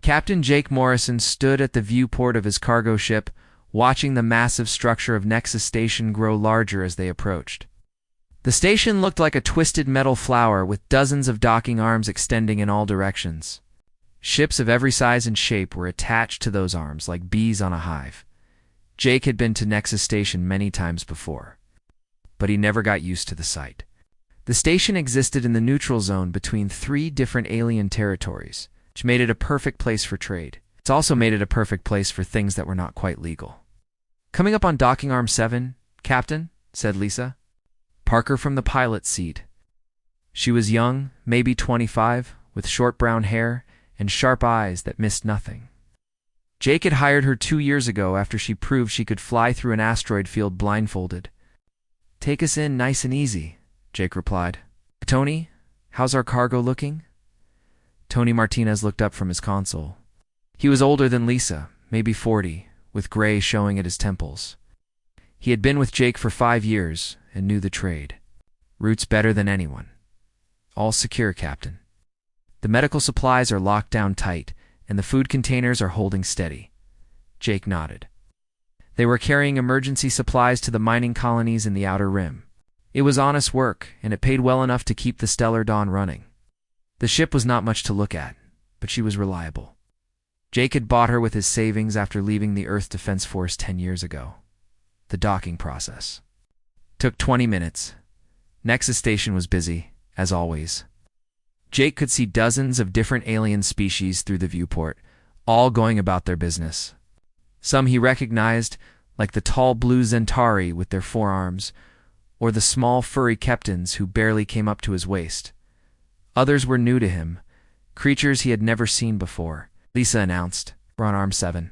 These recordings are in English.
Captain Jake Morrison stood at the viewport of his cargo ship, watching the massive structure of Nexus Station grow larger as they approached. The station looked like a twisted metal flower with dozens of docking arms extending in all directions. Ships of every size and shape were attached to those arms like bees on a hive. Jake had been to Nexus Station many times before, but he never got used to the sight. The station existed in the neutral zone between 3 different alien territories, which made it a perfect place for trade. It's also made it a perfect place for things that were not quite legal. "Coming up on docking arm 7, Captain," said Lisa. Parker from the pilot's seat. She was young, maybe 25, with short brown hair and sharp eyes that missed nothing. Jake had hired her 2 years ago after she proved she could fly through an asteroid field blindfolded. "Take us in nice and easy," Jake replied. "Tony, how's our cargo looking?" Tony Martinez looked up from his console. He was older than Lisa, maybe 40, with gray showing at his temples. He had been with Jake for 5 years and knew the trade. Routes better than anyone. "All secure, Captain. The medical supplies are locked down tight, and the food containers are holding steady." Jake nodded. They were carrying emergency supplies to the mining colonies in the Outer Rim. It was honest work, and it paid well enough to keep the Stellar Dawn running. The ship was not much to look at, but she was reliable. Jake had bought her with his savings after leaving the Earth Defense Force 10 years ago. The docking process took 20 minutes. Nexus Station was busy, as always. Jake could see dozens of different alien species through the viewport, all going about their business. Some he recognized, like the tall blue Zentari with their forearms, or the small furry Keptons who barely came up to his waist. Others were new to him, creatures he had never seen before. Lisa announced, "We're on Arm 7.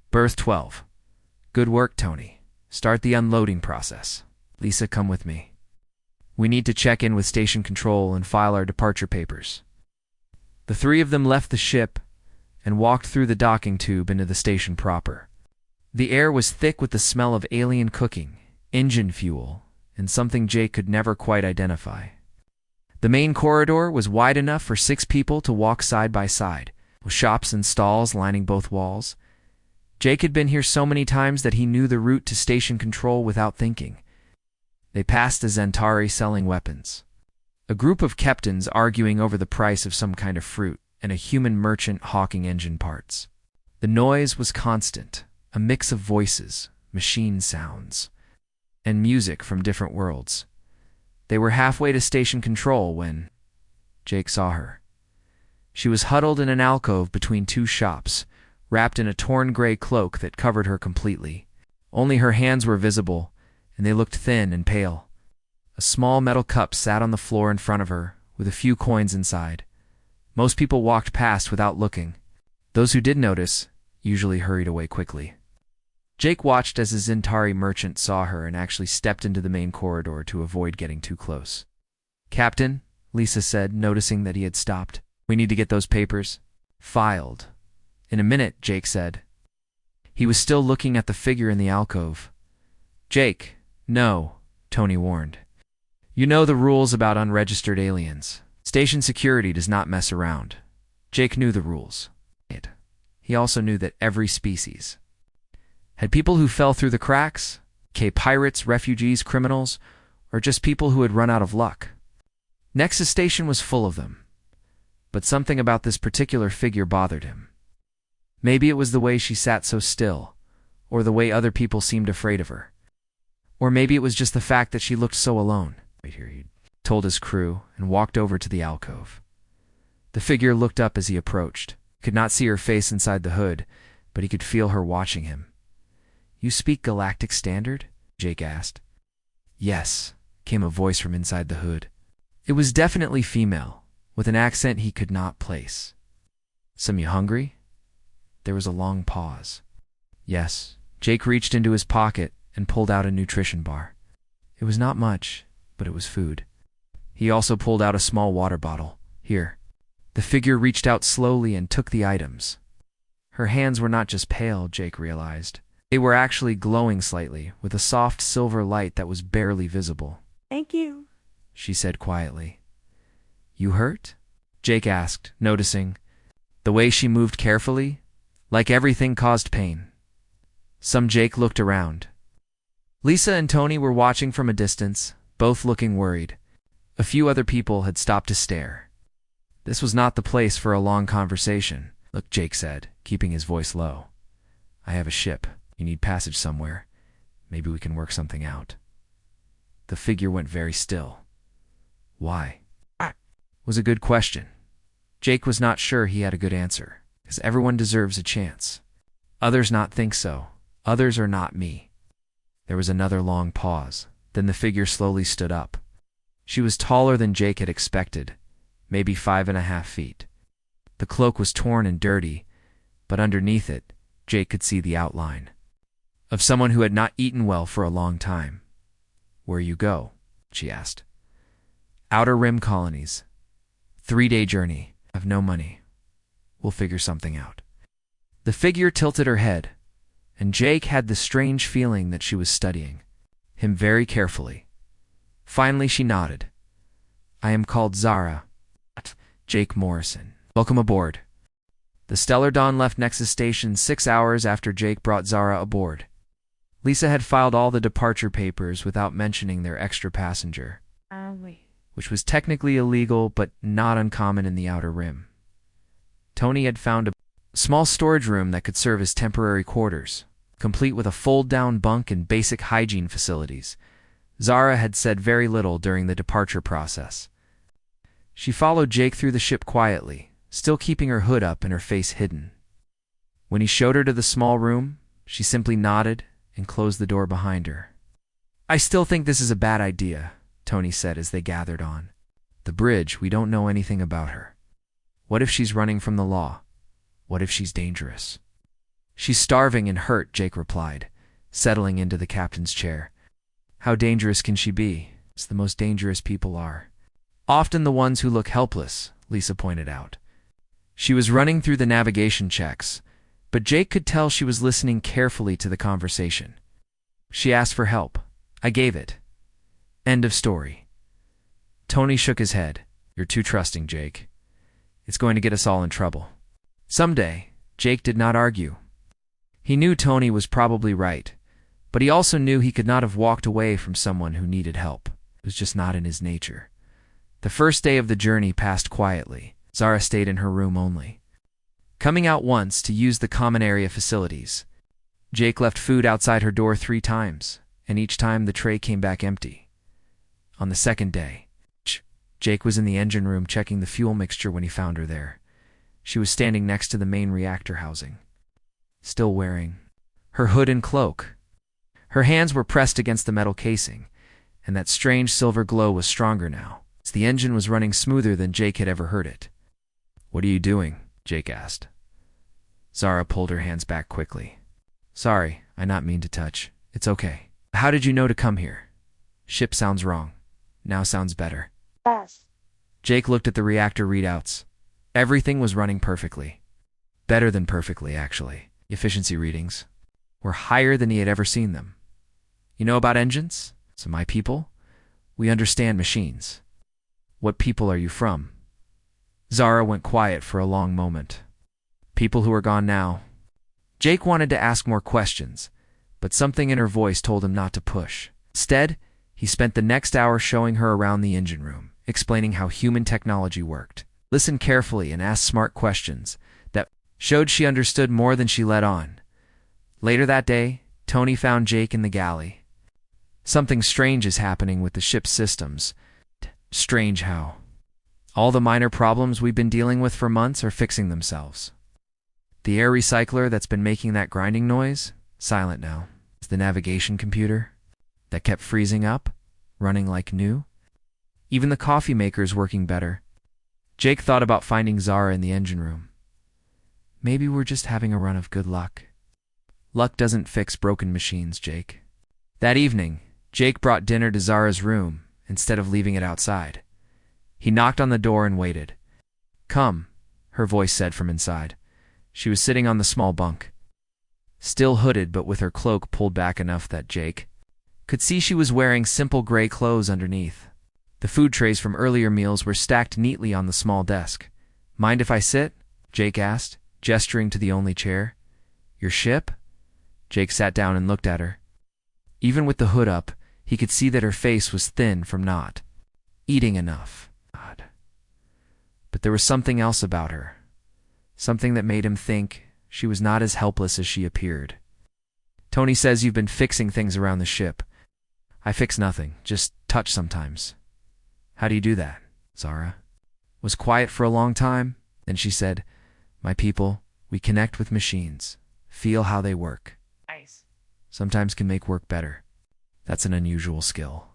Berth 12. Good work, Tony. Start the unloading process. Lisa, come with me. We need to check in with Station Control and file our departure papers." The 3 of them left the ship and walked through the docking tube into the station proper. The air was thick with the smell of alien cooking, engine fuel, and something Jake could never quite identify. The main corridor was wide enough for 6 people to walk side by side, with shops and stalls lining both walls. Jake had been here so many times that he knew the route to Station Control without thinking. They passed a Zentari selling weapons, a group of Keptons arguing over the price of some kind of fruit, and a human merchant hawking engine parts. The noise was constant, a mix of voices, machine sounds, and music from different worlds. They were halfway to Station Control when Jake saw her. She was huddled in an alcove between 2 shops, wrapped in a torn gray cloak that covered her completely. Only her hands were visible, and they looked thin and pale. A small metal cup sat on the floor in front of her, with a few coins inside. Most people walked past without looking. Those who did notice usually hurried away quickly. Jake watched as a Zentari merchant saw her and actually stepped into the main corridor to avoid getting too close. "Captain," Lisa said, noticing that he had stopped. "We need to get those papers filed." "In a minute," Jake said. He was still looking at the figure in the alcove. "Jake, no," Tony warned. "You know the rules about unregistered aliens. Station security does not mess around." Jake knew the rules. He also knew that every species had people who fell through the cracks, pirates, refugees, criminals, or just people who had run out of luck. Nexus Station was full of them, but something about this particular figure bothered him. Maybe it was the way she sat so still, or the way other people seemed afraid of her. Or maybe it was just the fact that she looked so alone. "Right here," he told his crew, and walked over to the alcove. The figure looked up as he approached. He could not see her face inside the hood, but he could feel her watching him. "You speak Galactic Standard?" Jake asked. "Yes," came a voice from inside the hood. It was definitely female, with an accent he could not place. "Some you hungry?" There was a long pause. "Yes." Jake reached into his pocket and pulled out a nutrition bar. It was not much, but it was food. He also pulled out a small water bottle. "Here." The figure reached out slowly and took the items. Her hands were not just pale, Jake realized. They were actually glowing slightly, with a soft silver light that was barely visible. "Thank you," she said quietly. "You hurt?" Jake asked, noticing The way she moved carefully, like everything caused pain. Jake looked around. Lisa and Tony were watching from a distance, both looking worried. A few other people had stopped to stare. This was not the place for a long conversation. Look, Jake said, keeping his voice low. I have a ship. You need passage somewhere. Maybe we can work something out. The figure went very still. Why? Was a good question. Jake was not sure he had a good answer, because everyone deserves a chance. Others not think so. Others are not me. There was another long pause. Then the figure slowly stood up. She was taller than Jake had expected, maybe 5.5 feet. The cloak was torn and dirty, but underneath it, Jake could see the outline of someone who had not eaten well for a long time. Where you go? She asked. Outer Rim colonies. 3-day journey. I've no money. We'll figure something out. The figure tilted her head, and Jake had the strange feeling that she was studying him very carefully. Finally, she nodded. I am called Zara. Jake Morrison. Welcome aboard. The Stellar Dawn left Nexus Station 6 hours after Jake brought Zara aboard. Lisa had filed all the departure papers without mentioning their extra passenger, which was technically illegal but not uncommon in the Outer Rim. Tony had found a small storage room that could serve as temporary quarters, complete with a fold-down bunk and basic hygiene facilities. Zara had said very little during the departure process. She followed Jake through the ship quietly, still keeping her hood up and her face hidden. When he showed her to the small room, she simply nodded and closed the door behind her. I still think this is a bad idea, Tony said as they gathered on. The bridge, we don't know anything about her. What if she's running from the law? What if she's dangerous? She's starving and hurt, Jake replied, settling into the captain's chair. How dangerous can she be? It's the most dangerous people are. Often the ones who look helpless, Lisa pointed out. She was running through the navigation checks, but Jake could tell she was listening carefully to the conversation. She asked for help. I gave it. End of story. Tony shook his head. You're too trusting, Jake. It's going to get us all in trouble. Someday, Jake did not argue. He knew Tony was probably right, but he also knew he could not have walked away from someone who needed help. It was just not in his nature. The first day of the journey passed quietly. Zara stayed in her room only, coming out once to use the common area facilities. Jake left food outside her door 3 times, and each time the tray came back empty. On the second day, Jake was in the engine room checking the fuel mixture when he found her there. She was standing next to the main reactor housing, still wearing her hood and cloak. Her hands were pressed against the metal casing, and that strange silver glow was stronger now, as the engine was running smoother than Jake had ever heard it. What are you doing? Jake asked. Zara pulled her hands back quickly. Sorry, I not mean to touch. It's okay. How did you know to come here? Ship sounds wrong. Now sounds better. Yes. Jake looked at the reactor readouts. Everything was running perfectly. Better than perfectly, actually. Efficiency readings were higher than he had ever seen them. You know about engines? So my people? We understand machines. What people are you from? Zara went quiet for a long moment. People who are gone now. Jake wanted to ask more questions, but something in her voice told him not to push. Instead, he spent the next hour showing her around the engine room, explaining how human technology worked. Listened carefully and asked smart questions that showed she understood more than she let on. Later that day, Tony found Jake in the galley. Something strange is happening with the ship's systems. Strange how? All the minor problems we've been dealing with for months are fixing themselves. The air recycler that's been making that grinding noise, silent now. The navigation computer that kept freezing up, running like new. Even the coffee maker's working better. Jake thought about finding Zara in the engine room. Maybe we're just having a run of good luck. Luck doesn't fix broken machines, Jake. That evening, Jake brought dinner to Zara's room instead of leaving it outside. He knocked on the door and waited. Come, her voice said from inside. She was sitting on the small bunk, still hooded but with her cloak pulled back enough that Jake could see she was wearing simple gray clothes underneath. The food trays from earlier meals were stacked neatly on the small desk. Mind if I sit? Jake asked, gesturing to the only chair. Your ship? Jake sat down and looked at her. Even with the hood up, he could see that her face was thin from not eating enough. But there was something else about her, something that made him think she was not as helpless as she appeared. Tony says you've been fixing things around the ship. I fix nothing, just touch sometimes. How do you do that? Zara was quiet for a long time. Then she said, my people, we connect with machines, feel how they work. Nice. Sometimes can make work better. That's an unusual skill.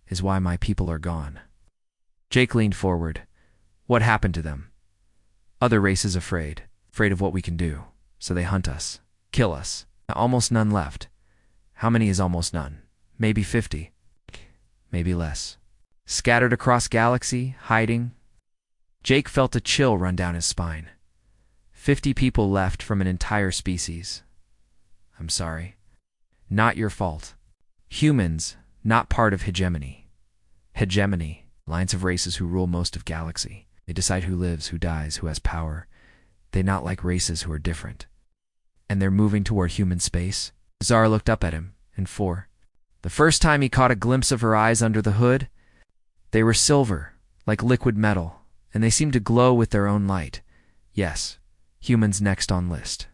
Is why my people are gone. Jake leaned forward. What happened to them? Other races afraid of what we can do. So they hunt us, kill us. Almost none left. How many is almost none? Maybe 50. Maybe less. Scattered across galaxy, hiding. Jake felt a chill run down his spine. 50 people left from an entire species. I'm sorry. Not your fault. Humans, not part of hegemony. Hegemony, lines of races who rule most of galaxy. They decide who lives, who dies, who has power. They not like races who are different. And they're moving toward human space. Zara looked up at him, and the first time he caught a glimpse of her eyes under the hood, they were silver, like liquid metal, and they seemed to glow with their own light. Yes, humans next on list.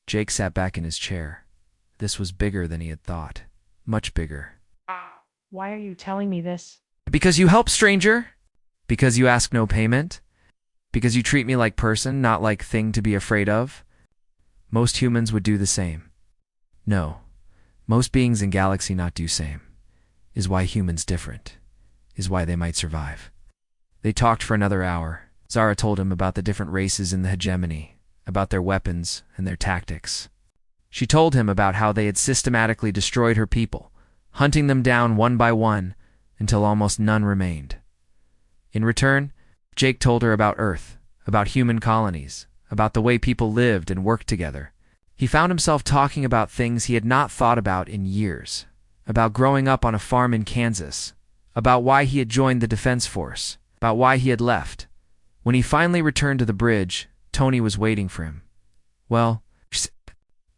Jake sat back in his chair. This was bigger than he had thought. Much bigger. Why are you telling me this? Because you help, stranger. Because you ask no payment. Because you treat me like person, not like thing to be afraid of. Most humans would do the same. No, most beings in galaxy not do same. Is why humans different. Is why they might survive. They talked for another hour. Zara told him about the different races in the hegemony, about their weapons and their tactics. She told him about how they had systematically destroyed her people, hunting them down one by one until almost none remained. In return, Jake told her about Earth, about human colonies, about the way people lived and worked together. He found himself talking about things he had not thought about in years, about growing up on a farm in Kansas, about why he had joined the Defense Force, about why he had left. When he finally returned to the bridge, Tony was waiting for him. Well,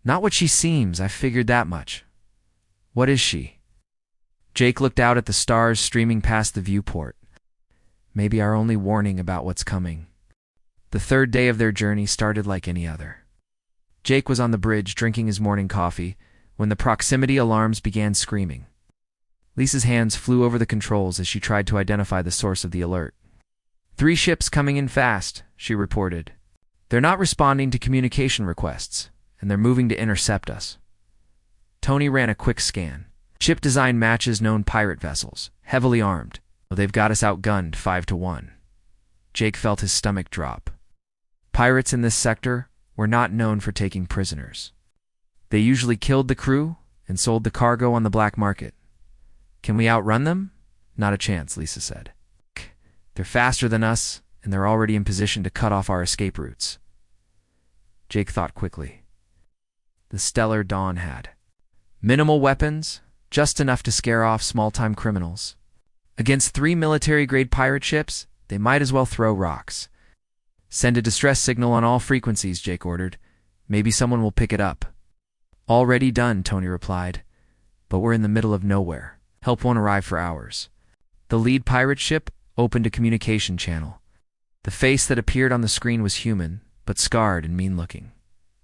not what she seems, I figured that much. What is she? Jake looked out at the stars streaming past the viewport. Maybe our only warning about what's coming. The third day of their journey started like any other. Jake was on the bridge drinking his morning coffee when the proximity alarms began screaming. Lisa's hands flew over the controls as she tried to identify the source of the alert. 3 ships coming in fast, she reported. They're not responding to communication requests, and they're moving to intercept us. Tony ran a quick scan. Ship design matches known pirate vessels, heavily armed. They've got us outgunned 5-1. Jake felt his stomach drop. Pirates in this sector were not known for taking prisoners. They usually killed the crew and sold the cargo on the black market. Can we outrun them? Not a chance, Lisa said. They're faster than us, and they're already in position to cut off our escape routes. Jake thought quickly. The Stellar Dawn had minimal weapons, just enough to scare off small-time criminals. Against 3 military-grade pirate ships, they might as well throw rocks. Send a distress signal on all frequencies, Jake ordered. Maybe someone will pick it up. Already done, Tony replied. But we're in the middle of nowhere. Help won't arrive for hours. The lead pirate ship opened a communication channel. The face that appeared on the screen was human, but scarred and mean-looking.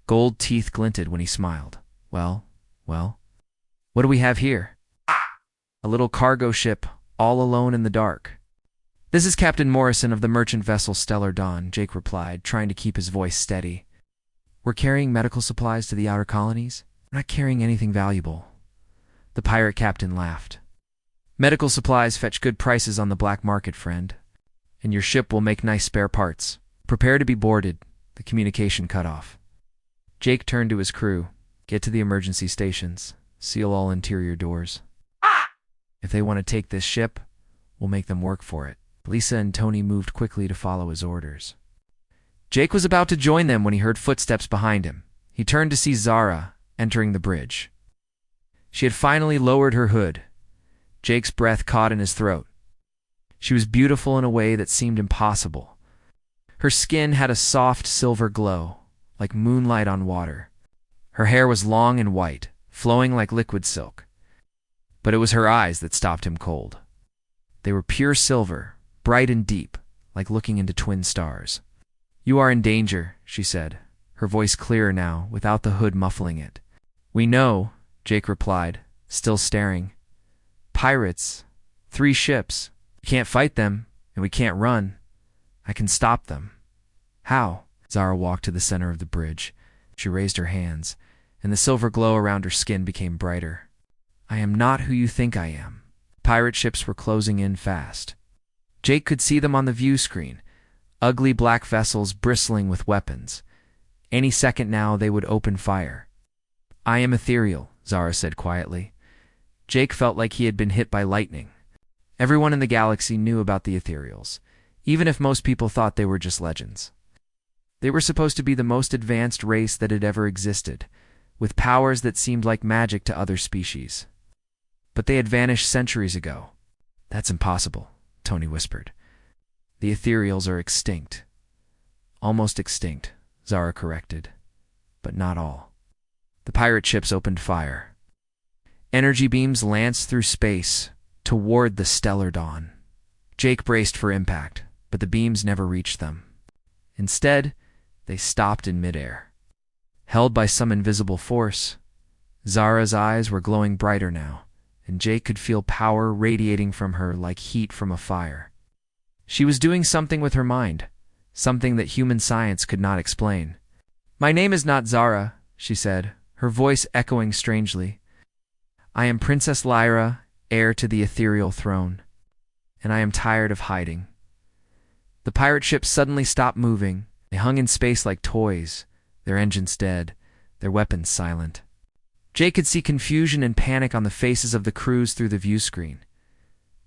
Gold teeth glinted when he smiled. Well, what do we have here? A little cargo ship, all alone in the dark. This is Captain Morrison of the merchant vessel Stellar Dawn, Jake replied, trying to keep his voice steady. We're carrying medical supplies to the outer colonies. We're not carrying anything valuable. The pirate captain laughed. Medical supplies fetch good prices on the black market, friend. And your ship will make nice spare parts. Prepare to be boarded. The communication cut off. Jake turned to his crew. Get to the emergency stations. Seal all interior doors. If they want to take this ship, we'll make them work for it. Lisa and Tony moved quickly to follow his orders. Jake was about to join them when he heard footsteps behind him. He turned to see Zara entering the bridge. She had finally lowered her hood. Jake's breath caught in his throat. She was beautiful in a way that seemed impossible. Her skin had a soft silver glow, like moonlight on water. Her hair was long and white, flowing like liquid silk. But it was her eyes that stopped him cold. They were pure silver, bright and deep, like looking into twin stars. "You are in danger," she said, her voice clearer now, without the hood muffling it. "We know," Jake replied, still staring. "Pirates. 3 ships. We can't fight them, and we can't run. I can stop them." "How?" Zara walked to the center of the bridge. She raised her hands, and the silver glow around her skin became brighter. "I am not who you think I am." Pirate ships were closing in fast. Jake could see them on the view screen, ugly black vessels bristling with weapons. Any second now they would open fire. "I am ethereal," Zara said quietly. Jake felt like he had been hit by lightning. Everyone in the galaxy knew about the ethereals, even if most people thought they were just legends. They were supposed to be the most advanced race that had ever existed, with powers that seemed like magic to other species. But they had vanished centuries ago. "That's impossible," Tony whispered. "The ethereals are extinct." "Almost extinct," Zara corrected. "But not all." The pirate ships opened fire. Energy beams lanced through space toward the stellar dawn. Jake braced for impact, but the beams never reached them. Instead, they stopped in midair. Held by some invisible force, Zara's eyes were glowing brighter now, and Jake could feel power radiating from her like heat from a fire. She was doing something with her mind, something that human science could not explain. "My name is not Zara," she said, her voice echoing strangely. "I am Princess Lyra, heir to the ethereal throne, and I am tired of hiding." The pirate ships suddenly stopped moving. They hung in space like toys, their engines dead, their weapons silent. Jake could see confusion and panic on the faces of the crews through the view screen.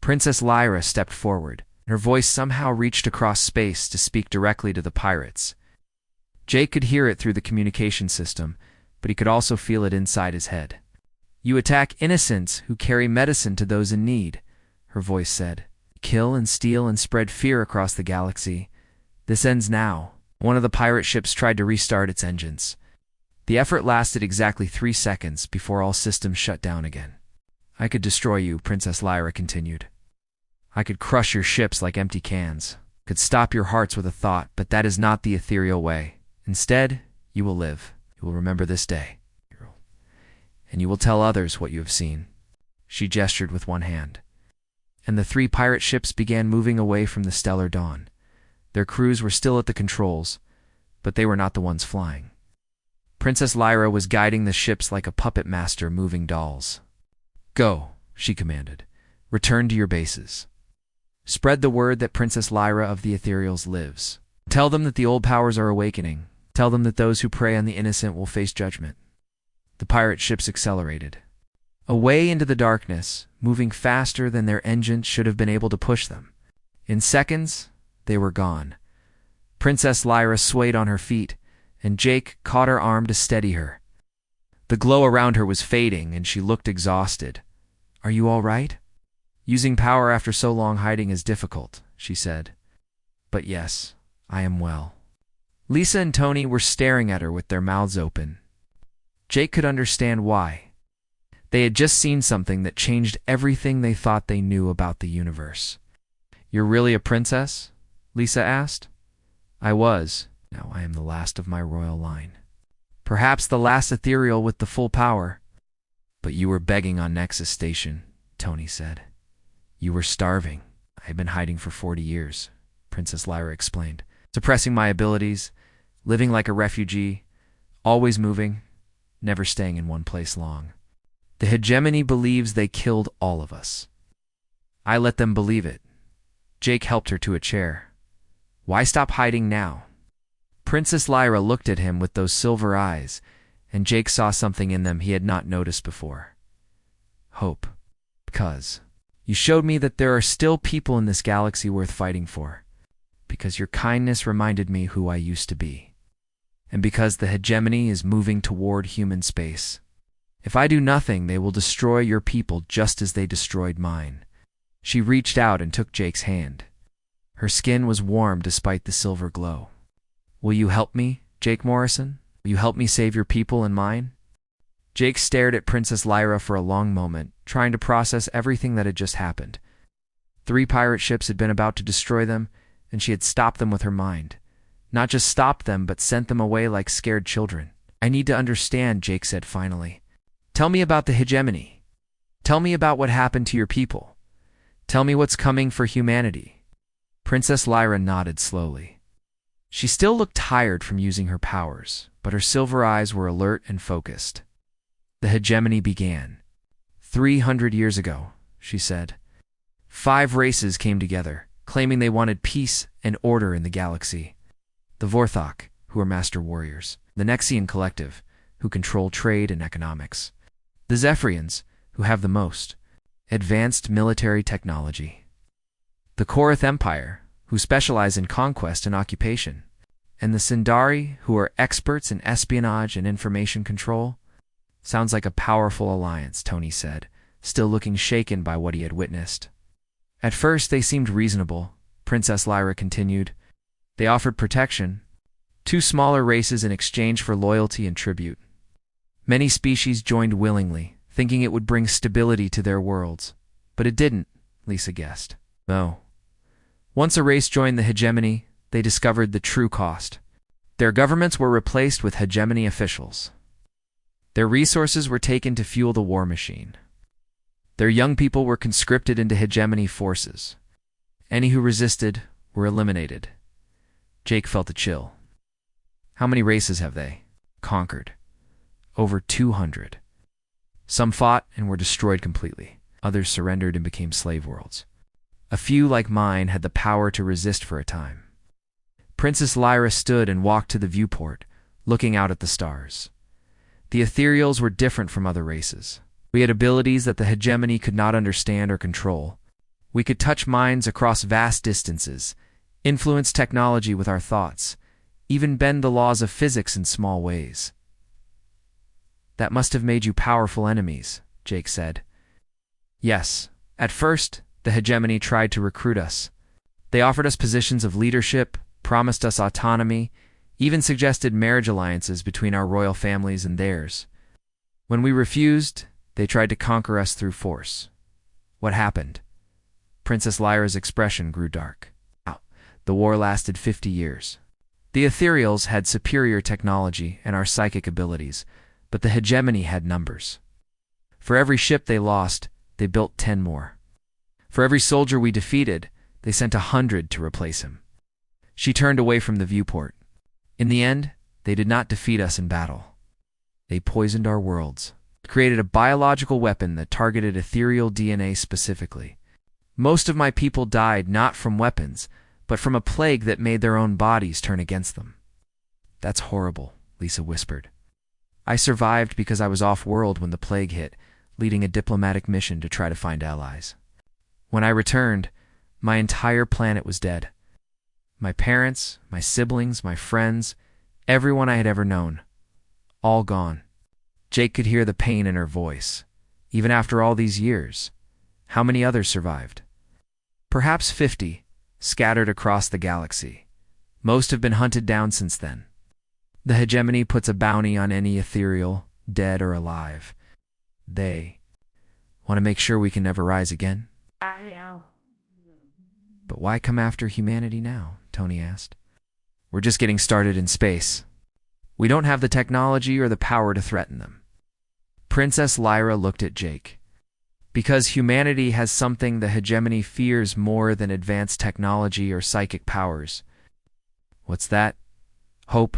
Princess Lyra stepped forward, and her voice somehow reached across space to speak directly to the pirates. Jake could hear it through the communication system, but he could also feel it inside his head. "You attack innocents who carry medicine to those in need," her voice said. "Kill and steal and spread fear across the galaxy. This ends now." One of the pirate ships tried to restart its engines. The effort lasted exactly 3 seconds before all systems shut down again. "I could destroy you," Princess Lyra continued. "I could crush your ships like empty cans. Could stop your hearts with a thought, but that is not the ethereal way. Instead, you will live. You will remember this day. And you will tell others what you have seen." She gestured with one hand. And the 3 pirate ships began moving away from the stellar dawn. Their crews were still at the controls, but they were not the ones flying. Princess Lyra was guiding the ships like a puppet master moving dolls. "Go," she commanded. "Return to your bases. Spread the word that Princess Lyra of the Ethereals lives. Tell them that the old powers are awakening. Tell them that those who prey on the innocent will face judgment." The pirate ships accelerated. Away into the darkness, moving faster than their engines should have been able to push them. In seconds, they were gone. Princess Lyra swayed on her feet, and Jake caught her arm to steady her. The glow around her was fading, and she looked exhausted. "Are you all right?" "Using power after so long hiding is difficult," she said. "But yes, I am well." Lisa and Tony were staring at her with their mouths open. Jake could understand why. They had just seen something that changed everything they thought they knew about the universe. "You're really a princess?" Lisa asked. "I was. Now I am the last of my royal line. Perhaps the last ethereal with the full power." "But you were begging on Nexus Station," Tony said. "You were starving. I had been hiding for 40 years, Princess Lyra explained. "Suppressing my abilities, living like a refugee, always moving, never staying in one place long. The hegemony believes they killed all of us. I let them believe it." Jake helped her to a chair. "Why stop hiding now?" Princess Lyra looked at him with those silver eyes, and Jake saw something in them he had not noticed before. "Hope. Because you showed me that there are still people in this galaxy worth fighting for. Because your kindness reminded me who I used to be. And because the hegemony is moving toward human space. If I do nothing, they will destroy your people just as they destroyed mine." She reached out and took Jake's hand. Her skin was warm despite the silver glow. "Will you help me, Jake Morrison? Will you help me save your people and mine?" Jake stared at Princess Lyra for a long moment, trying to process everything that had just happened. 3 pirate ships had been about to destroy them, and she had stopped them with her mind. Not just stopped them, but sent them away like scared children. "I need to understand," Jake said finally. "Tell me about the hegemony. Tell me about what happened to your people. Tell me what's coming for humanity." Princess Lyra nodded slowly. She still looked tired from using her powers, but her silver eyes were alert and focused. "The hegemony began 300 years ago," she said. 5 races came together, claiming they wanted peace and order in the galaxy. The Vorthok, who are master warriors. The Nexian Collective, who control trade and economics. The Zephyrians, who have the most advanced military technology. The Korath Empire, who specialize in conquest and occupation. And the Sindari, who are experts in espionage and information control. "Sounds like a powerful alliance," Tony said, still looking shaken by what he had witnessed. "At first they seemed reasonable," Princess Lyra continued. "They offered protection. 2 smaller races in exchange for loyalty and tribute. Many species joined willingly, thinking it would bring stability to their worlds. But it didn't," Lisa guessed. "No. Once a race joined the hegemony, they discovered the true cost. Their governments were replaced with hegemony officials. Their resources were taken to fuel the war machine. Their young people were conscripted into hegemony forces. Any who resisted were eliminated." Jake felt a chill. "How many races have they conquered?" "Over 200. Some fought and were destroyed completely. Others surrendered and became slave worlds. A few, like mine, had the power to resist for a time." Princess Lyra stood and walked to the viewport, looking out at the stars. "The ethereals were different from other races. We had abilities that the hegemony could not understand or control. We could touch minds across vast distances, influence technology with our thoughts, even bend the laws of physics in small ways." "That must have made you powerful enemies," Jake said. "Yes. At first, the hegemony tried to recruit us. They offered us positions of leadership, promised us autonomy, even suggested marriage alliances between our royal families and theirs. When we refused, they tried to conquer us through force." "What happened?" Princess Lyra's expression grew dark. "The war lasted 50 years. The ethereals had superior technology and our psychic abilities, but the hegemony had numbers. For every ship they lost, they built 10 more. For every soldier we defeated, they sent 100 to replace him." She turned away from the viewport. "In the end, they did not defeat us in battle. They poisoned our worlds, created a biological weapon that targeted ethereal DNA specifically. Most of my people died not from weapons, but from a plague that made their own bodies turn against them." "That's horrible," Lisa whispered. "I survived because I was off-world when the plague hit, leading a diplomatic mission to try to find allies. When I returned, my entire planet was dead. My parents, my siblings, my friends, everyone I had ever known. All gone." Jake could hear the pain in her voice. Even after all these years, how many others survived? "Perhaps 50, scattered across the galaxy. Most have been hunted down since then. The hegemony puts a bounty on any ethereal, dead or alive. They want to make sure we can never rise again." I know. "But why come after humanity now?" Tony asked. "We're just getting started in space. We don't have the technology or the power to threaten them." Princess Lyra looked at Jake. "Because humanity has something the hegemony fears more than advanced technology or psychic powers." "What's that?" "Hope.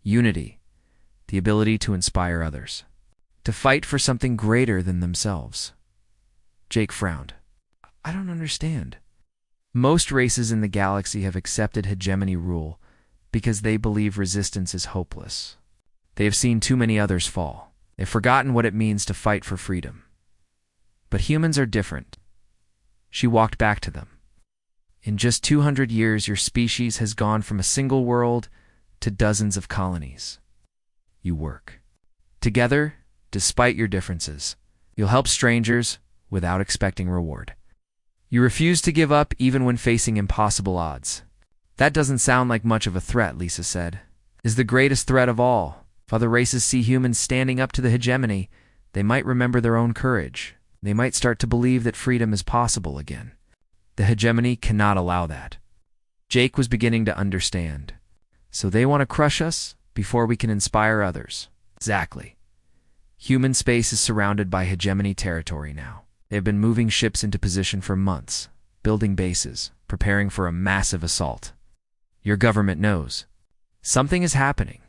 Unity. The ability to inspire others. To fight for something greater than themselves." Jake frowned. "I don't understand." "Most races in the galaxy have accepted hegemony rule because they believe resistance is hopeless. They have seen too many others fall. They've forgotten what it means to fight for freedom. But humans are different." She walked back to them. "In just 200 years, your species has gone from a single world to dozens of colonies. You work together, despite your differences. You'll help strangers without expecting reward. You refuse to give up even when facing impossible odds. That doesn't sound like much of a threat, Lisa said. Is the greatest threat of all. If other races see humans standing up to the hegemony, they might remember their own courage. They might start to believe that freedom is possible again. The hegemony cannot allow that. Jake was beginning to understand. So they want to crush us before we can inspire others. Exactly. Human space is surrounded by hegemony territory now. They have been moving ships into position for months, building bases, preparing for a massive assault. Your government knows. Something is happening,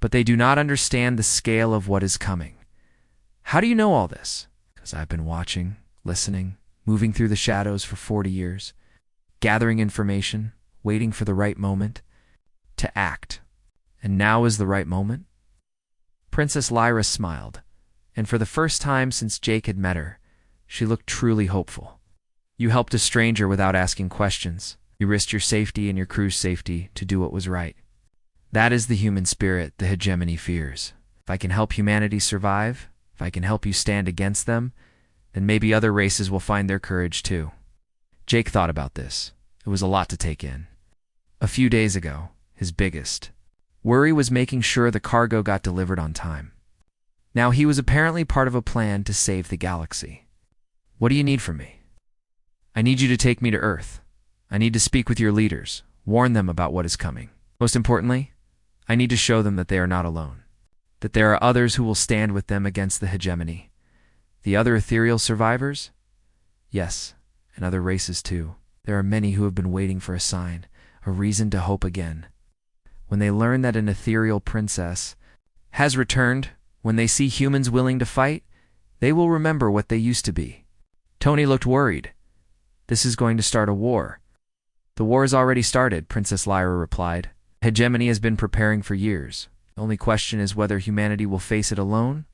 but they do not understand the scale of what is coming. How do you know all this? Because I've been watching, listening, moving through the shadows for 40 years, gathering information, waiting for the right moment to act. And now is the right moment? Princess Lyra smiled, and for the first time since Jake had met her, she looked truly hopeful. You helped a stranger without asking questions. You risked your safety and your crew's safety to do what was right. That is the human spirit the hegemony fears. If I can help humanity survive, if I can help you stand against them, then maybe other races will find their courage too. Jake thought about this. It was a lot to take in. A few days ago, his biggest worry was making sure the cargo got delivered on time. Now he was apparently part of a plan to save the galaxy. What do you need from me? I need you to take me to Earth. I need to speak with your leaders, warn them about what is coming. Most importantly, I need to show them that they are not alone, that there are others who will stand with them against the hegemony. The other ethereal survivors? Yes, and other races too. There are many who have been waiting for a sign, a reason to hope again. When they learn that an ethereal princess has returned, when they see humans willing to fight, they will remember what they used to be. Tony looked worried. This is going to start a war. The war has already started, Princess Lyra replied. Hegemony has been preparing for years. The only question is whether humanity will face it alone,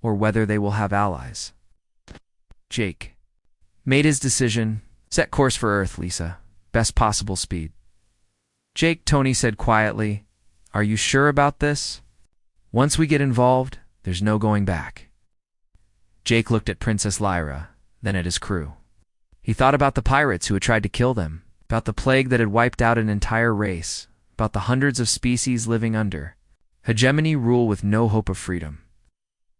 or whether they will have allies. Jake made his decision. Set course for Earth, Lisa. Best possible speed. Jake, Tony said quietly, are you sure about this? Once we get involved, there's no going back. Jake looked at Princess Lyra, then at his crew. He thought about the pirates who had tried to kill them, about the plague that had wiped out an entire race, about the hundreds of species living under hegemony rule with no hope of freedom.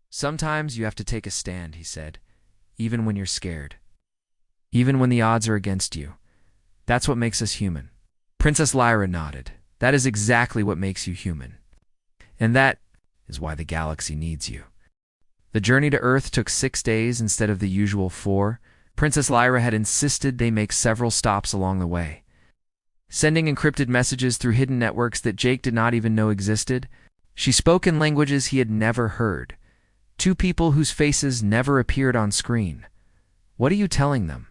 Sometimes you have to take a stand, he said, even when you're scared. Even when the odds are against you. That's what makes us human. Princess Lyra nodded. That is exactly what makes you human. And that is why the galaxy needs you. The journey to Earth took 6 days instead of the usual 4. Princess Lyra had insisted they make several stops along the way, sending encrypted messages through hidden networks that Jake did not even know existed. She spoke in languages he had never heard. 2 people whose faces never appeared on screen. What are you telling them?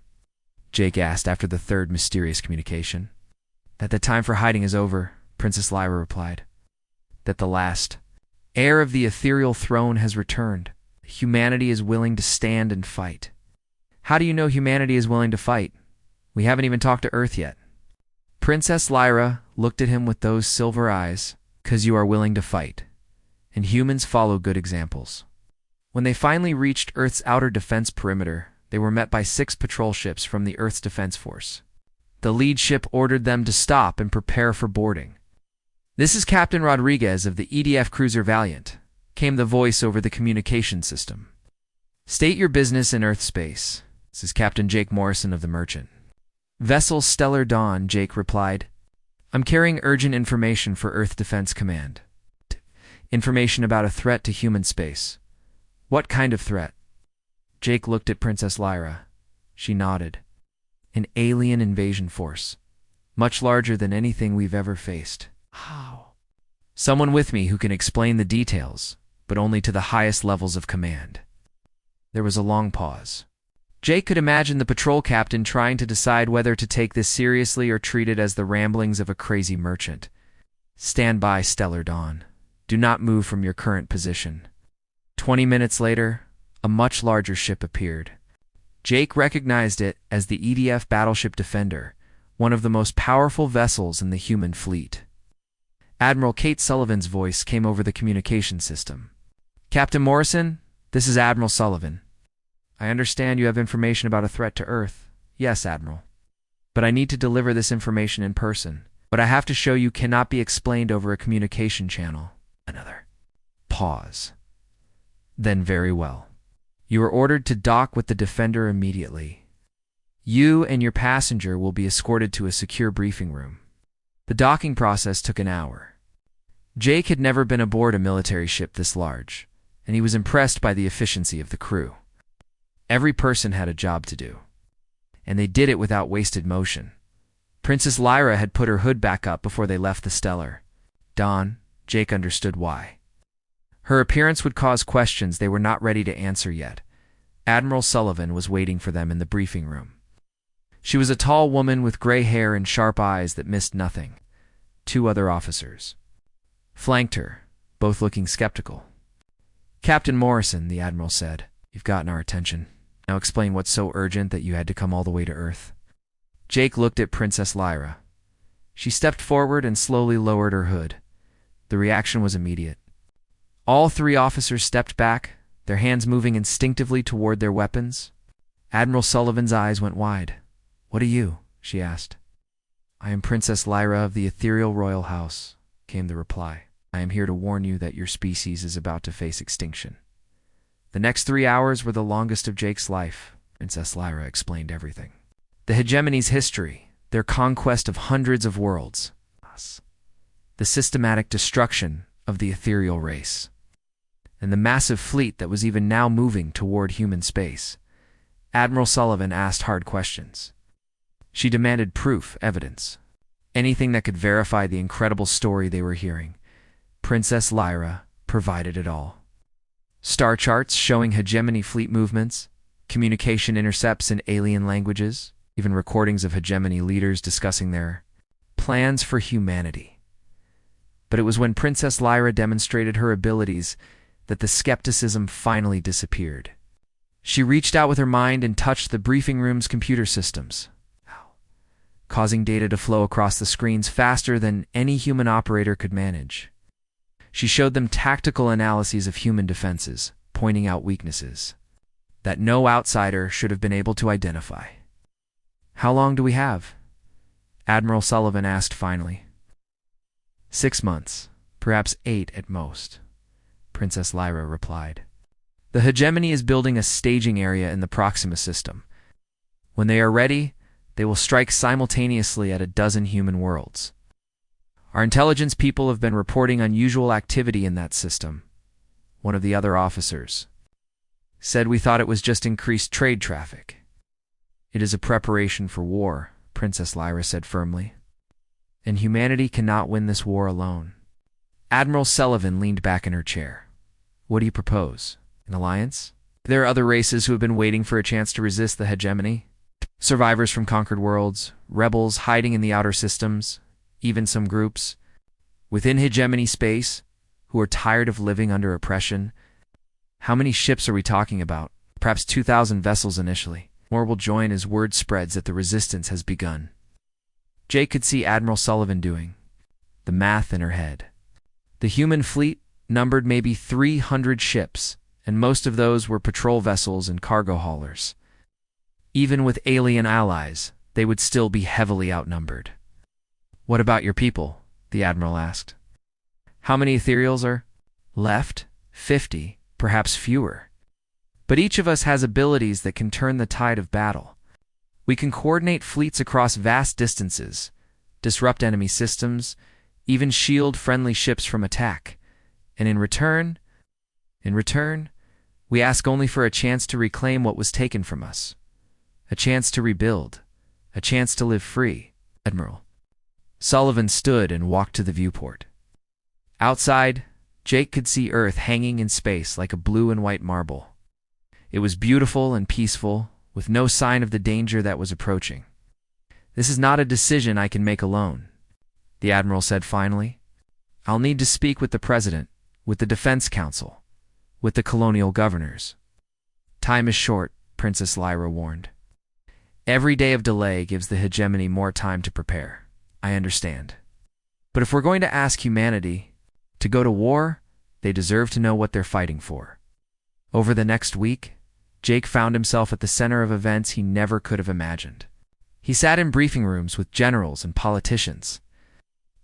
Jake asked after the 3rd mysterious communication. That the time for hiding is over, Princess Lyra replied. That the last heir of the ethereal throne has returned. Humanity is willing to stand and fight. How do you know humanity is willing to fight? We haven't even talked to Earth yet. Princess Lyra looked at him with those silver eyes. 'Cause you are willing to fight. And humans follow good examples. When they finally reached Earth's outer defense perimeter, they were met by 6 patrol ships from the Earth's Defense Force. The lead ship ordered them to stop and prepare for boarding. This is Captain Rodriguez of the EDF cruiser Valiant, came the voice over the communication system. State your business in Earth space. This is Captain Jake Morrison of the Merchant. Vessel Stellar Dawn, Jake replied. I'm carrying urgent information for Earth Defense Command. Information about a threat to human space. What kind of threat? Jake looked at Princess Lyra. She nodded. An alien invasion force. Much larger than anything we've ever faced. How? Someone with me who can explain the details, but only to the highest levels of command. There was a long pause. Jake could imagine the patrol captain trying to decide whether to take this seriously or treat it as the ramblings of a crazy merchant. Stand by, Stellar Dawn. Do not move from your current position. 20 minutes later, a much larger ship appeared. Jake recognized it as the EDF Battleship Defender, one of the most powerful vessels in the human fleet. Admiral Kate Sullivan's voice came over the communication system. Captain Morrison, this is Admiral Sullivan. I understand you have information about a threat to Earth. Yes, Admiral. But I need to deliver this information in person. What I have to show you cannot be explained over a communication channel. Another pause. Then very well. You are ordered to dock with the Defender immediately. You and your passenger will be escorted to a secure briefing room. The docking process took an hour. Jake had never been aboard a military ship this large, and he was impressed by the efficiency of the crew. Every person had a job to do, and they did it without wasted motion. Princess Lyra had put her hood back up before they left the Stellar. Dawn, Jake understood why. Her appearance would cause questions they were not ready to answer yet. Admiral Sullivan was waiting for them in the briefing room. She was a tall woman with gray hair and sharp eyes that missed nothing. 2 other officers flanked her, both looking skeptical. Captain Morrison, the Admiral said, "You've gotten our attention. Now explain what's so urgent that you had to come all the way to Earth." Jake looked at Princess Lyra. She stepped forward and slowly lowered her hood. The reaction was immediate. All 3 officers stepped back, their hands moving instinctively toward their weapons. Admiral Sullivan's eyes went wide. "What are you?" she asked. "I am Princess Lyra of the Ethereal Royal House," came the reply. "I am here to warn you that your species is about to face extinction." The next 3 hours were the longest of Jake's life. Princess Lyra explained everything. The hegemony's history, their conquest of hundreds of worlds, the systematic destruction of the ethereal race, and the massive fleet that was even now moving toward human space. Admiral Sullivan asked hard questions. She demanded proof, evidence, anything that could verify the incredible story they were hearing. Princess Lyra provided it all. Star charts showing hegemony fleet movements, communication intercepts in alien languages, even recordings of hegemony leaders discussing their plans for humanity. But it was when Princess Lyra demonstrated her abilities that the skepticism finally disappeared. She reached out with her mind and touched the briefing room's computer systems, causing data to flow across the screens faster than any human operator could manage. She showed them tactical analyses of human defenses, pointing out weaknesses that no outsider should have been able to identify. "How long do we have?" Admiral Sullivan asked finally. 6 months, perhaps 8 at most, Princess Lyra replied. "The hegemony is building a staging area in the Proxima system. When they are ready, they will strike simultaneously at a dozen human worlds. Our intelligence people have been reporting unusual activity in that system." One of the other officers said, "We thought it was just increased trade traffic." "It is a preparation for war," Princess Lyra said firmly. "And humanity cannot win this war alone." Admiral Sullivan leaned back in her chair. "What do you propose? An alliance? There are other races who have been waiting for a chance to resist the hegemony. Survivors from conquered worlds, rebels hiding in the outer systems, even some groups within hegemony space who are tired of living under oppression. How many ships are we talking about? Perhaps 2,000 vessels initially. More will join as word spreads that the resistance has begun." Jake could see Admiral Sullivan doing the math in her head. The human fleet numbered maybe 300 ships, and most of those were patrol vessels and cargo haulers. Even with alien allies, they would still be heavily outnumbered. "What about your people?" the Admiral asked. "How many ethereals are left?" 50, perhaps fewer. "But each of us has abilities that can turn the tide of battle. We can coordinate fleets across vast distances, disrupt enemy systems, even shield friendly ships from attack. And in return, we ask only for a chance to reclaim what was taken from us. A chance to rebuild. A chance to live free." Admiral Sullivan stood and walked to the viewport. Outside, Jake could see Earth hanging in space like a blue and white marble. It was beautiful and peaceful, with no sign of the danger that was approaching. "This is not a decision I can make alone," the Admiral said finally. "I'll need to speak with the President, with the Defense Council, with the colonial governors." "Time is short," Princess Lyra warned. "Every day of delay gives the hegemony more time to prepare. I understand. But if we're going to ask humanity to go to war, they deserve to know what they're fighting for." Over the next week, Jake found himself at the center of events he never could have imagined. He sat in briefing rooms with generals and politicians,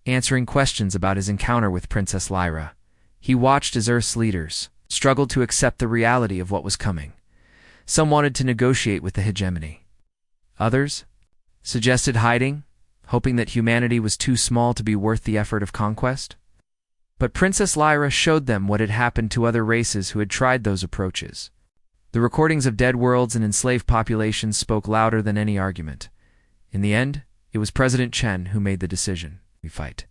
answering questions about his encounter with Princess Lyra. He watched as Earth's leaders struggled to accept the reality of what was coming. Some wanted to negotiate with the hegemony. Others suggested hiding, hoping that humanity was too small to be worth the effort of conquest. But Princess Lyra showed them what had happened to other races who had tried those approaches. The recordings of dead worlds and enslaved populations spoke louder than any argument. In the end, it was President Chen who made the decision. We fight,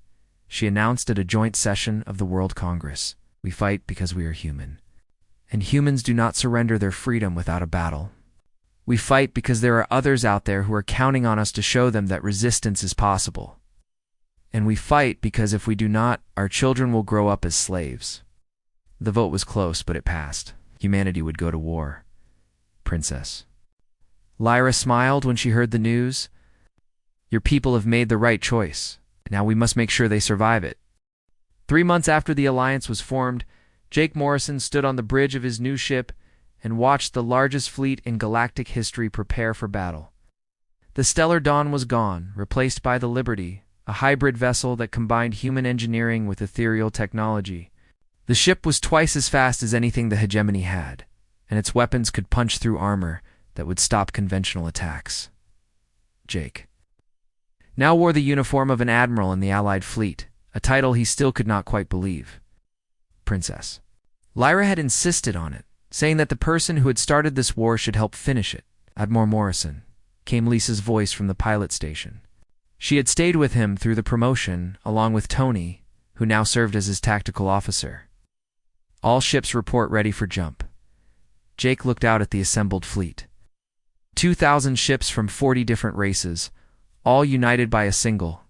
she announced at a joint session of the World Congress. We fight because we are human. And humans do not surrender their freedom without a battle. We fight because there are others out there who are counting on us to show them that resistance is possible. And we fight because if we do not, our children will grow up as slaves. The vote was close, but it passed. Humanity would go to war. Princess Lyra smiled when she heard the news. Your people have made the right choice. Now we must make sure they survive it. 3 months after the alliance was formed, Jake Morrison stood on the bridge of his new ship and watched the largest fleet in galactic history prepare for battle. The Stellar Dawn was gone, replaced by the Liberty, a hybrid vessel that combined human engineering with ethereal technology. The ship was twice as fast as anything the hegemony had, and its weapons could punch through armor that would stop conventional attacks. Jake now wore the uniform of an admiral in the Allied fleet, a title he still could not quite believe. Princess Lyra had insisted on it, saying that the person who had started this war should help finish it. Admiral Morrison, came Lisa's voice from the pilot station. She had stayed with him through the promotion, along with Tony, who now served as his tactical officer. All ships report ready for jump. Jake looked out at the assembled fleet. 2,000 ships from 40 different races, all united by a single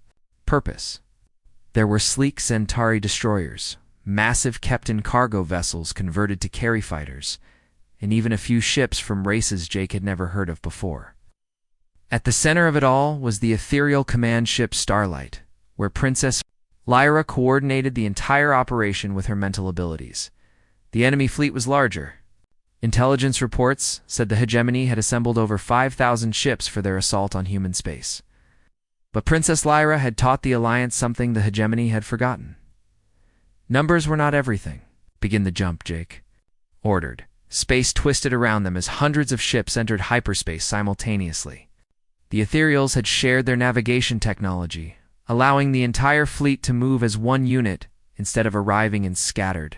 purpose. There were sleek Centauri destroyers, massive Captain cargo vessels converted to carry fighters, and even a few ships from races Jake had never heard of before. At the center of it all was the ethereal command ship Starlight, where Princess Lyra coordinated the entire operation with her mental abilities. The enemy fleet was larger. Intelligence reports said the hegemony had assembled over 5,000 ships for their assault on human space. But Princess Lyra had taught the Alliance something the hegemony had forgotten. Numbers were not everything. Begin the jump, Jake ordered. Space twisted around them as hundreds of ships entered hyperspace simultaneously. The ethereals had shared their navigation technology, allowing the entire fleet to move as one unit instead of arriving in scattered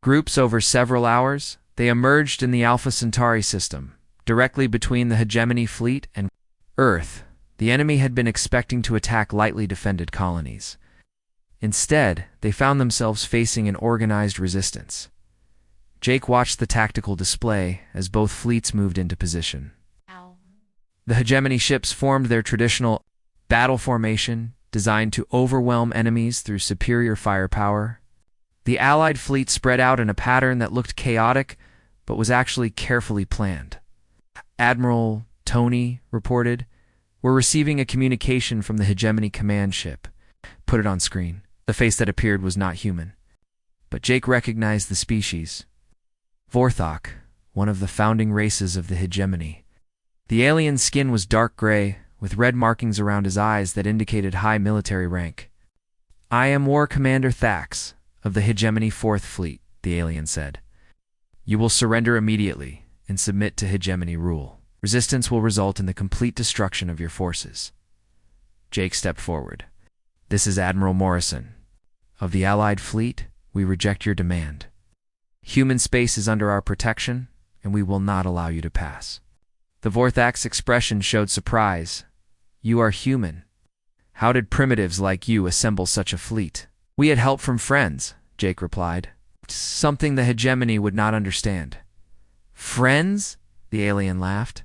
groups over several hours. They emerged in the Alpha Centauri system, directly between the hegemony fleet and Earth. The enemy had been expecting to attack lightly defended colonies. Instead, they found themselves facing an organized resistance. Jake watched the tactical display as both fleets moved into position. The hegemony ships formed their traditional battle formation, designed to overwhelm enemies through superior firepower. The Allied fleet spread out in a pattern that looked chaotic, but was actually carefully planned. Admiral Tony reported, "We're receiving a communication from the hegemony command ship." Put it on screen. The face that appeared was not human. But Jake recognized the species. Vorthok, one of the founding races of the hegemony. The alien's skin was dark gray, with red markings around his eyes that indicated high military rank. "I am War Commander Thax, of the hegemony 4th Fleet," the alien said. "You will surrender immediately and submit to hegemony rule. Resistance will result in the complete destruction of your forces." Jake stepped forward. "This is Admiral Morrison. Of the Allied fleet, we reject your demand. Human space is under our protection, and we will not allow you to pass." The Vorthak's expression showed surprise. "You are human. How did primitives like you assemble such a fleet?" "We had help from friends," Jake replied. "Something the hegemony would not understand." "Friends?" the alien laughed.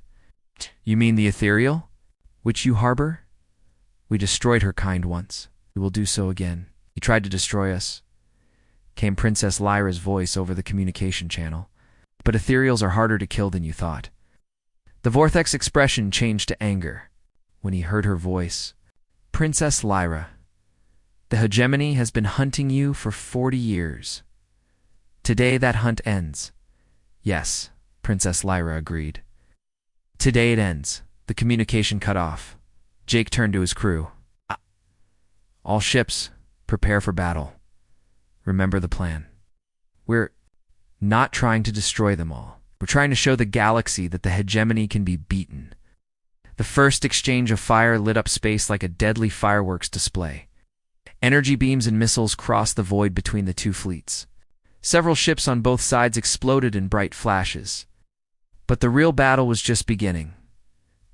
"You mean the ethereal, which you harbor? We destroyed her kind once. We will do so again. He tried to destroy us," came Princess Lyra's voice over the communication channel. "But ethereals are harder to kill than you thought." The Vorthak's expression changed to anger when he heard her voice. "Princess Lyra, the hegemony has been hunting you for 40 years. Today that hunt ends." "Yes," Princess Lyra agreed. "Today it ends. The communication cut off. Jake turned to his crew. All ships, prepare for battle. Remember the plan. We're not trying to destroy them all. We're trying to show the galaxy that the hegemony can be beaten. The first exchange of fire lit up space like a deadly fireworks display. Energy beams and missiles crossed the void between the two fleets. Several ships on both sides exploded in bright flashes. But the real battle was just beginning.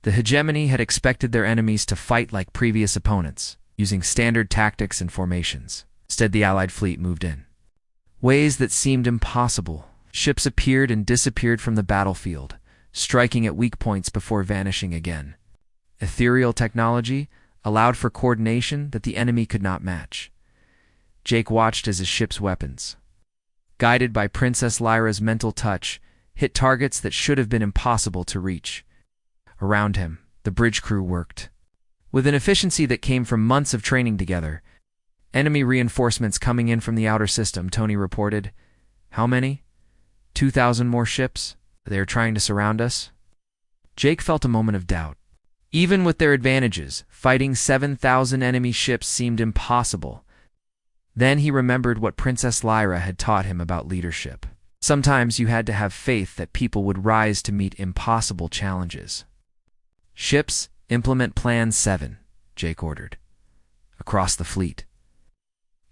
The hegemony had expected their enemies to fight like previous opponents, using standard tactics and formations. Instead, the Allied fleet moved in ways that seemed impossible. Ships appeared and disappeared from the battlefield, striking at weak points before vanishing again. Ethereal technology allowed for coordination that the enemy could not match. Jake watched as his ship's weapons, guided by Princess Lyra's mental touch, hit targets that should have been impossible to reach. Around him, the bridge crew worked with an efficiency that came from months of training together. Enemy reinforcements coming in from the outer system, Tony reported. How many? 2,000 more ships? They are trying to surround us? Jake felt a moment of doubt. Even with their advantages, fighting 7,000 enemy ships seemed impossible. Then he remembered what Princess Lyra had taught him about leadership. Sometimes you had to have faith that people would rise to meet impossible challenges. Ships, implement Plan 7, Jake ordered. Across the fleet.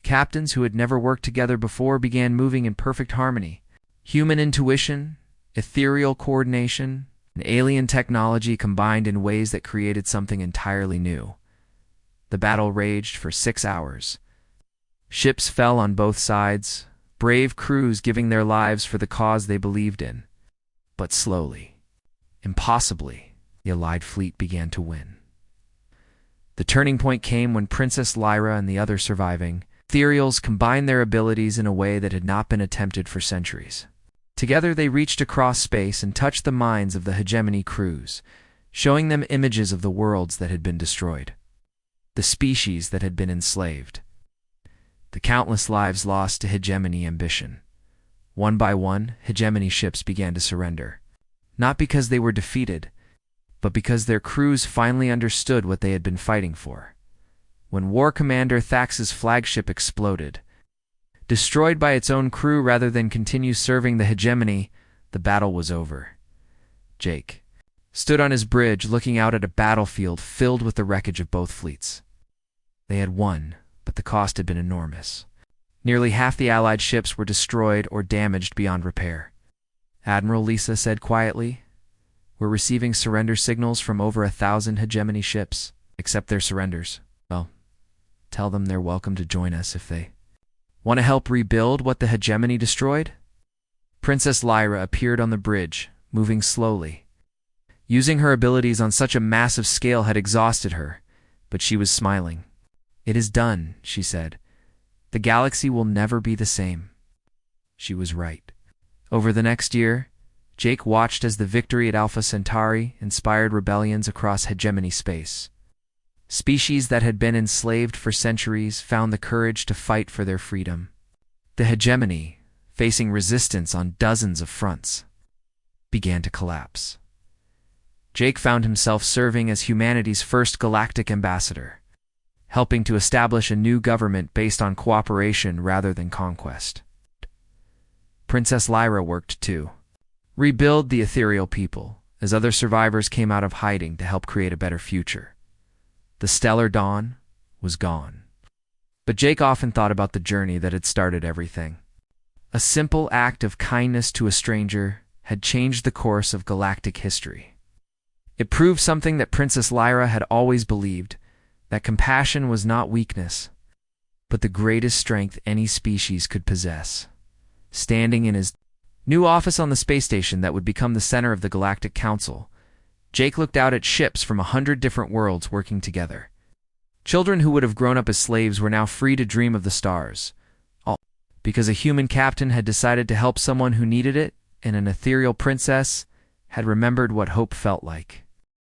Captains who had never worked together before began moving in perfect harmony. Human intuition, ethereal coordination, and alien technology combined in ways that created something entirely new. The battle raged for 6 hours. Ships fell on both sides, brave crews giving their lives for the cause they believed in. But slowly, impossibly, the Allied fleet began to win. The turning point came when Princess Lyra and the other surviving ethereals combined their abilities in a way that had not been attempted for centuries. Together they reached across space and touched the minds of the hegemony crews, showing them images of the worlds that had been destroyed, the species that had been enslaved, the countless lives lost to hegemony ambition. One by one, hegemony ships began to surrender, not because they were defeated, but because their crews finally understood what they had been fighting for. When War Commander Thax's flagship exploded, destroyed by its own crew rather than continue serving the hegemony, the battle was over. Jake stood on his bridge looking out at a battlefield filled with the wreckage of both fleets. They had won, but the cost had been enormous. Nearly half the Allied ships were destroyed or damaged beyond repair. Admiral Lisa said quietly, "We're receiving surrender signals from over 1,000 hegemony ships. Accept their surrenders. Well, tell them they're welcome to join us if they want to help rebuild what the hegemony destroyed." Princess Lyra appeared on the bridge, moving slowly. Using her abilities on such a massive scale had exhausted her, but she was smiling. "It is done," she said. "The galaxy will never be the same." She was right. Over the next year, Jake watched as the victory at Alpha Centauri inspired rebellions across hegemony space. Species that had been enslaved for centuries found the courage to fight for their freedom. The hegemony, facing resistance on dozens of fronts, began to collapse. Jake found himself serving as humanity's first galactic ambassador, helping to establish a new government based on cooperation rather than conquest. Princess Lyra worked too. Rebuild the ethereal people, as other survivors came out of hiding to help create a better future. The stellar dawn was gone. But Jake often thought about the journey that had started everything. A simple act of kindness to a stranger had changed the course of galactic history. It proved something that Princess Lyra had always believed, that compassion was not weakness, but the greatest strength any species could possess. Standing in his new office on the space station that would become the center of the Galactic Council, Jake looked out at ships from 100 different worlds working together. Children who would have grown up as slaves were now free to dream of the stars, all because a human captain had decided to help someone who needed it, and an ethereal princess had remembered what hope felt like.